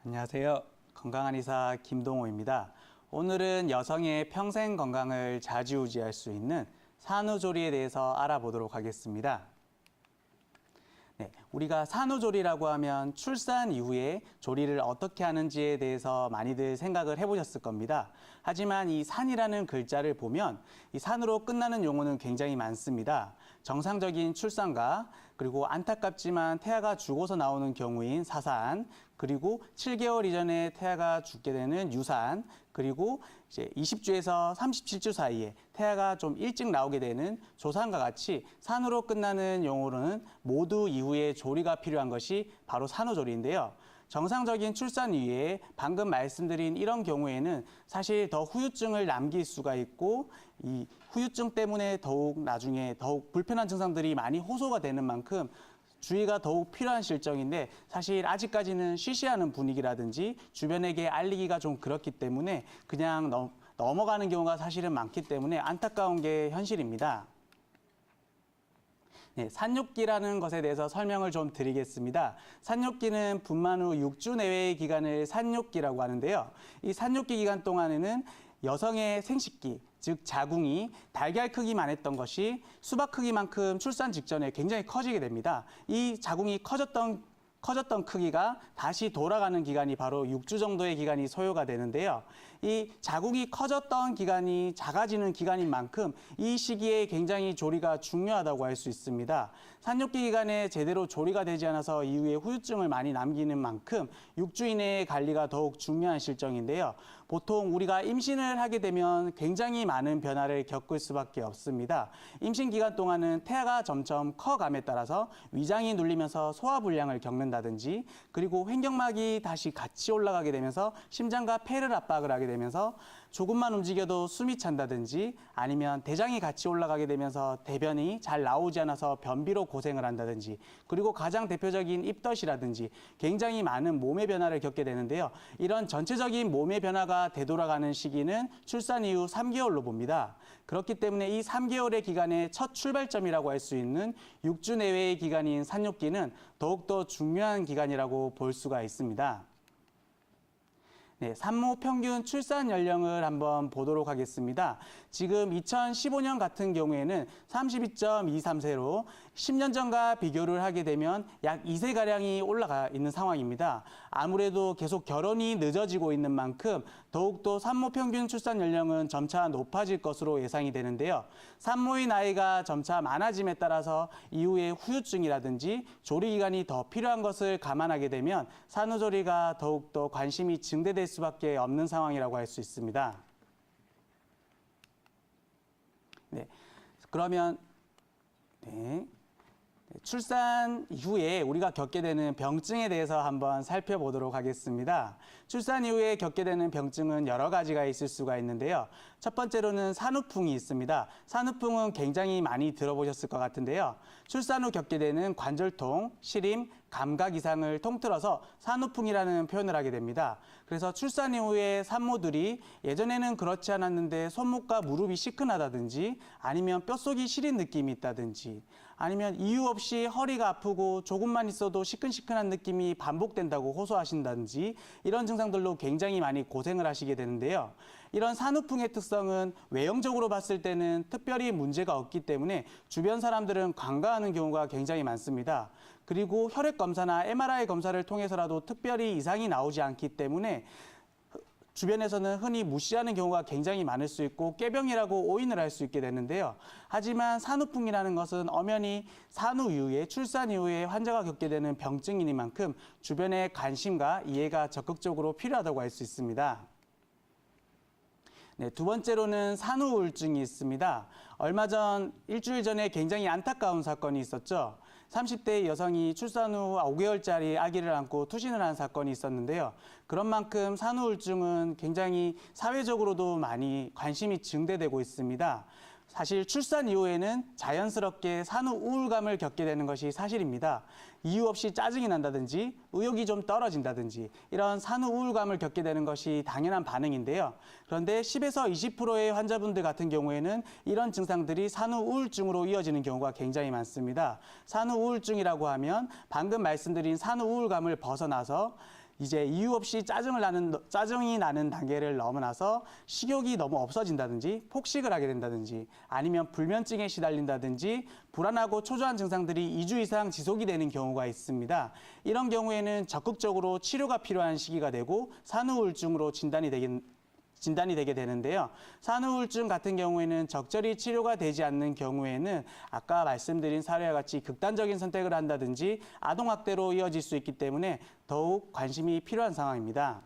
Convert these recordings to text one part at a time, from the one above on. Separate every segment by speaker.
Speaker 1: 안녕하세요. 건강한 의사 김동호입니다. 오늘은 여성의 평생 건강을 좌지우지할 수 있는 산후조리에 대해서 알아보도록 하겠습니다. 우리가 산후조리라고 하면 출산 이후에 조리를 어떻게 하는지에 대해서 많이들 생각을 해보셨을 겁니다. 하지만 이 산이라는 글자를 보면 이 산으로 끝나는 용어는 굉장히 많습니다. 정상적인 출산과 그리고 안타깝지만 태아가 죽어서 나오는 경우인 사산, 그리고 7개월 이전에 태아가 죽게 되는 유산, 그리고 이제 20주에서 37주 사이에 태아가 좀 일찍 나오게 되는 조산과 같이 산으로 끝나는 용어로는 모두 이후에 조리가 필요한 것이 바로 산후조리인데요. 정상적인 출산 이후에 방금 말씀드린 이런 경우에는 사실 더 후유증을 남길 수가 있고 이 후유증 때문에 나중에 더욱 불편한 증상들이 많이 호소가 되는 만큼 주의가 더욱 필요한 실정인데 사실 아직까지는 쉬쉬하는 분위기라든지 주변에게 알리기가 좀 그렇기 때문에 그냥 넘어가는 경우가 사실은 많기 때문에 안타까운 게 현실입니다. 산육기라는 것에 대해서 설명을 좀 드리겠습니다. 산육기는 분만 후 6주 내외의 기간을 산육기라고 하는데요. 이 산육기 기간 동안에는 여성의 생식기, 즉 자궁이 달걀 크기만 했던 것이 수박 크기만큼 출산 직전에 굉장히 커지게 됩니다. 이 자궁이 커졌던 크기가 다시 돌아가는 기간이 바로 6주 정도의 기간이 소요가 되는데요. 이 자궁이 커졌던 기간이 작아지는 기간인 만큼 이 시기에 굉장히 조리가 중요하다고 할 수 있습니다. 산육기 기간에 제대로 조리가 되지 않아서 이후에 후유증을 많이 남기는 만큼 6주 이내의 관리가 더욱 중요한 실정인데요. 보통 우리가 임신을 하게 되면 굉장히 많은 변화를 겪을 수밖에 없습니다. 임신 기간 동안은 태아가 점점 커감에 따라서 위장이 눌리면서 소화불량을 겪는다든지 그리고 횡격막이 다시 같이 올라가게 되면서 심장과 폐를 압박을 하게 되면서 조금만 움직여도 숨이 찬다든지 아니면 대장이 같이 올라가게 되면서 대변이 잘 나오지 않아서 변비로 고생을 한다든지 그리고 가장 대표적인 입덧이라든지 굉장히 많은 몸의 변화를 겪게 되는데요. 이런 전체적인 몸의 변화가 되돌아가는 시기는 출산 이후 3개월로 봅니다. 그렇기 때문에 이 3개월의 기간의 첫 출발점이라고 할 수 있는 6주 내외의 기간인 산육기는 더욱더 중요한 기간이라고 볼 수가 있습니다. 산모 평균 출산 연령을 한번 보도록 하겠습니다. 지금 2015년 같은 경우에는 32.23세로 10년 전과 비교를 하게 되면 약 2세가량이 올라가 있는 상황입니다. 아무래도 계속 결혼이 늦어지고 있는 만큼 더욱더 산모 평균 출산 연령은 점차 높아질 것으로 예상이 되는데요. 산모의 나이가 점차 많아짐에 따라서 이후에 후유증이라든지 조리기간이 더 필요한 것을 감안하게 되면 산후조리가 더욱더 관심이 증대될 수밖에 없는 상황이라고 할 수 있습니다. 그러면 출산 이후에 우리가 겪게 되는 병증에 대해서 한번 살펴보도록 하겠습니다. 출산 이후에 겪게 되는 병증은 여러 가지가 있을 수가 있는데요. 첫 번째로는 산후풍이 있습니다. 산후풍은 굉장히 많이 들어보셨을 것 같은데요. 출산 후 겪게 되는 관절통, 시림, 감각 이상을 통틀어서 산후풍이라는 표현을 하게 됩니다. 그래서 출산 이후에 산모들이 예전에는 그렇지 않았는데 손목과 무릎이 시큰하다든지 아니면 뼛속이 시린 느낌이 있다든지 아니면 이유 없이 허리가 아프고 조금만 있어도 시큰시큰한 느낌이 반복된다고 호소하신다든지 이런 증상들로 굉장히 많이 고생을 하시게 되는데요. 이런 산후풍의 특성은 외형적으로 봤을 때는 특별히 문제가 없기 때문에 주변 사람들은 간과하는 경우가 굉장히 많습니다. 그리고 혈액 검사나 MRI 검사를 통해서라도 특별히 이상이 나오지 않기 때문에 주변에서는 흔히 무시하는 경우가 굉장히 많을 수 있고 꾀병이라고 오인을 할 수 있게 되는데요. 하지만 산후풍이라는 것은 엄연히 산후 이후에 출산 이후에 환자가 겪게 되는 병증이니만큼 주변의 관심과 이해가 적극적으로 필요하다고 할 수 있습니다. 두 번째로는 산후 우울증이 있습니다. 얼마 전 일주일 전에 굉장히 안타까운 사건이 있었죠. 30대 여성이 출산 후 5개월짜리 아기를 안고 투신을 한 사건이 있었는데요. 그런 만큼 산후 우울증은 굉장히 사회적으로도 많이 관심이 증대되고 있습니다. 사실 출산 이후에는 자연스럽게 산후 우울감을 겪게 되는 것이 사실입니다. 이유 없이 짜증이 난다든지 의욕이 좀 떨어진다든지 이런 산후 우울감을 겪게 되는 것이 당연한 반응인데요. 그런데 10에서 20%의 환자분들 같은 경우에는 이런 증상들이 산후 우울증으로 이어지는 경우가 굉장히 많습니다. 산후 우울증이라고 하면 방금 말씀드린 산후 우울감을 벗어나서 이제 이유 없이 짜증이 나는 단계를 넘어나서 식욕이 너무 없어진다든지 폭식을 하게 된다든지 아니면 불면증에 시달린다든지 불안하고 초조한 증상들이 2주 이상 지속이 되는 경우가 있습니다. 이런 경우에는 적극적으로 치료가 필요한 시기가 되고 산후우울증으로 진단이 되게 되는데요. 산후우울증 같은 경우에는 적절히 치료가 되지 않는 경우에는 아까 말씀드린 사례와 같이 극단적인 선택을 한다든지 아동학대로 이어질 수 있기 때문에 더욱 관심이 필요한 상황입니다.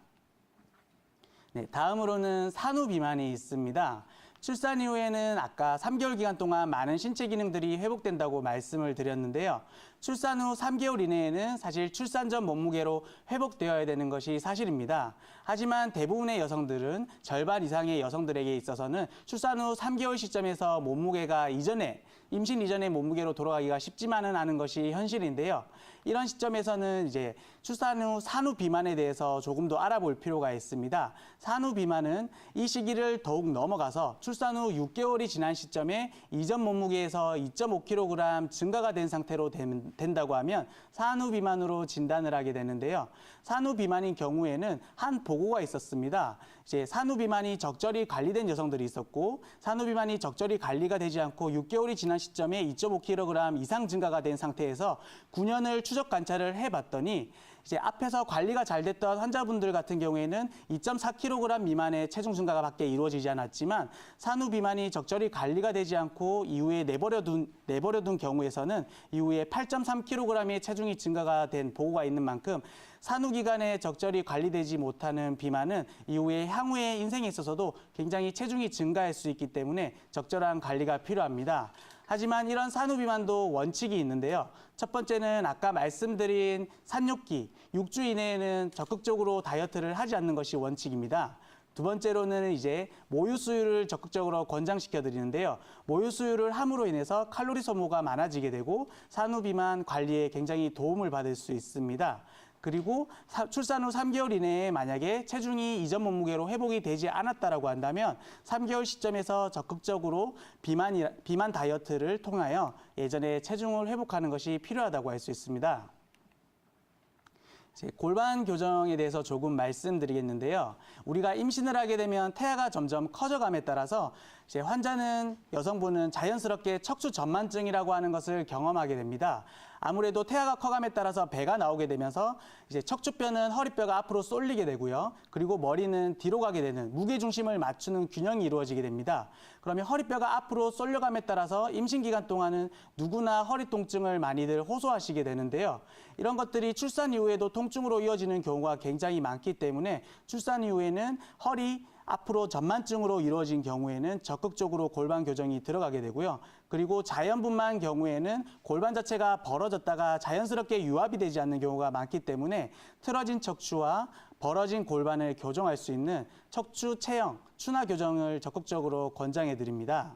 Speaker 1: 네, 다음으로는 산후비만이 있습니다. 출산 이후에는 아까 3개월 기간 동안 많은 신체 기능들이 회복된다고 말씀을 드렸는데요. 출산 후 3개월 이내에는 사실 출산 전 몸무게로 회복되어야 되는 것이 사실입니다. 하지만 대부분의 여성들은 절반 이상의 여성들에게 있어서는 출산 후 3개월 시점에서 몸무게가 임신 이전의 몸무게로 돌아가기가 쉽지만은 않은 것이 현실인데요. 이런 시점에서는 이제 출산 후 산후 비만에 대해서 조금 더 알아볼 필요가 있습니다. 산후 비만은 이 시기를 더욱 넘어가서 출산 후 6개월이 지난 시점에 이전 몸무게에서 2.5kg 증가가 된 상태로 된다고 하면 산후 비만으로 진단을 하게 되는데요. 산후 비만인 경우에는 한 보고가 있었습니다. 이제 산후 비만이 적절히 관리된 여성들이 있었고 산후 비만이 적절히 관리가 되지 않고 6개월이 지난 시점에 2.5kg 이상 증가가 된 상태에서 9년을 추적 관찰을 해봤더니 이제 앞에서 관리가 잘 됐던 환자분들 같은 경우에는 2.4kg 미만의 체중 증가가 밖에 이루어지지 않았지만 산후 비만이 적절히 관리가 되지 않고 이후에 내버려둔 경우에서는 이후에 8.3kg의 체중이 증가가 된 보고가 있는 만큼 산후 기간에 적절히 관리되지 못하는 비만은 이후에 향후의 인생에 있어서도 굉장히 체중이 증가할 수 있기 때문에 적절한 관리가 필요합니다. 하지만 이런 산후 비만도 원칙이 있는데요. 첫 번째는 아까 말씀드린 산욕기 6주 이내에는 적극적으로 다이어트를 하지 않는 것이 원칙입니다. 두 번째로는 이제 모유 수유를 적극적으로 권장시켜 드리는데요. 모유 수유를 함으로 인해서 칼로리 소모가 많아지게 되고 산후 비만 관리에 굉장히 도움을 받을 수 있습니다. 그리고 출산 후 3개월 이내에 만약에 체중이 이전 몸무게로 회복이 되지 않았다라고 한다면 3개월 시점에서 적극적으로 비만 다이어트를 통하여 예전의 체중을 회복하는 것이 필요하다고 할 수 있습니다. 골반 교정에 대해서 조금 말씀드리겠는데요. 우리가 임신을 하게 되면 태아가 점점 커져감에 따라서 여성분은 자연스럽게 척추 전만증이라고 하는 것을 경험하게 됩니다. 아무래도 태아가 커감에 따라서 배가 나오게 되면서 이제 척추뼈는 허리뼈가 앞으로 쏠리게 되고요. 그리고 머리는 뒤로 가게 되는 무게 중심을 맞추는 균형이 이루어지게 됩니다. 그러면 허리뼈가 앞으로 쏠려감에 따라서 임신 기간 동안은 누구나 허리 통증을 많이들 호소하시게 되는데요. 이런 것들이 출산 이후에도 통증으로 이어지는 경우가 굉장히 많기 때문에 출산 이후에는 허리 앞으로 전만증으로 이루어진 경우에는 적극적으로 골반 교정이 들어가게 되고요. 그리고 자연분만 경우에는 골반 자체가 벌어졌다가 자연스럽게 유압이 되지 않는 경우가 많기 때문에 틀어진 척추와 벌어진 골반을 교정할 수 있는 척추 체형, 추나 교정을 적극적으로 권장해 드립니다.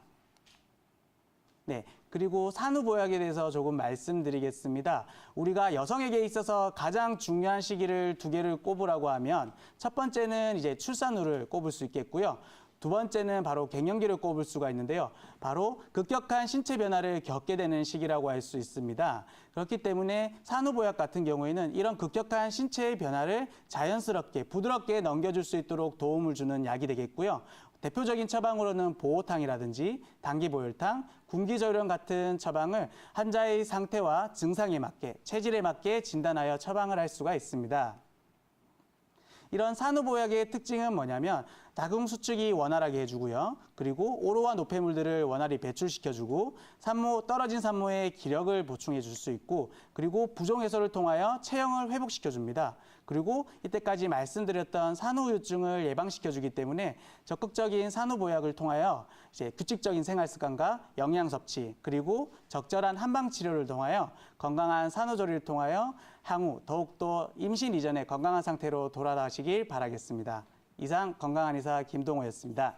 Speaker 1: 네, 그리고 산후보약에 대해서 조금 말씀드리겠습니다. 우리가 여성에게 있어서 가장 중요한 시기를 두 개를 꼽으라고 하면 첫 번째는 이제 출산 후를 꼽을 수 있겠고요. 두 번째는 바로 갱년기를 꼽을 수가 있는데요. 바로 급격한 신체 변화를 겪게 되는 시기라고 할 수 있습니다. 그렇기 때문에 산후보약 같은 경우에는 이런 급격한 신체의 변화를 자연스럽게 부드럽게 넘겨줄 수 있도록 도움을 주는 약이 되겠고요. 대표적인 처방으로는 보호탕이라든지 당기보혈탕, 군기저혈염 같은 처방을 환자의 상태와 증상에 맞게, 체질에 맞게 진단하여 처방을 할 수가 있습니다. 이런 산후보약의 특징은 뭐냐면 자궁 수축이 원활하게 해주고요. 그리고 오로와 노폐물들을 원활히 배출시켜주고 떨어진 산모의 기력을 보충해 줄 수 있고 그리고 부종 해소를 통하여 체형을 회복시켜줍니다. 그리고 이때까지 말씀드렸던 산후우울증을 예방시켜주기 때문에 적극적인 산후보약을 통하여 이제 규칙적인 생활습관과 영양 섭취 그리고 적절한 한방치료를 통하여 건강한 산후조리를 통하여 향후 더욱더 임신 이전에 건강한 상태로 돌아가시길 바라겠습니다. 이상 건강한 의사 김동호였습니다.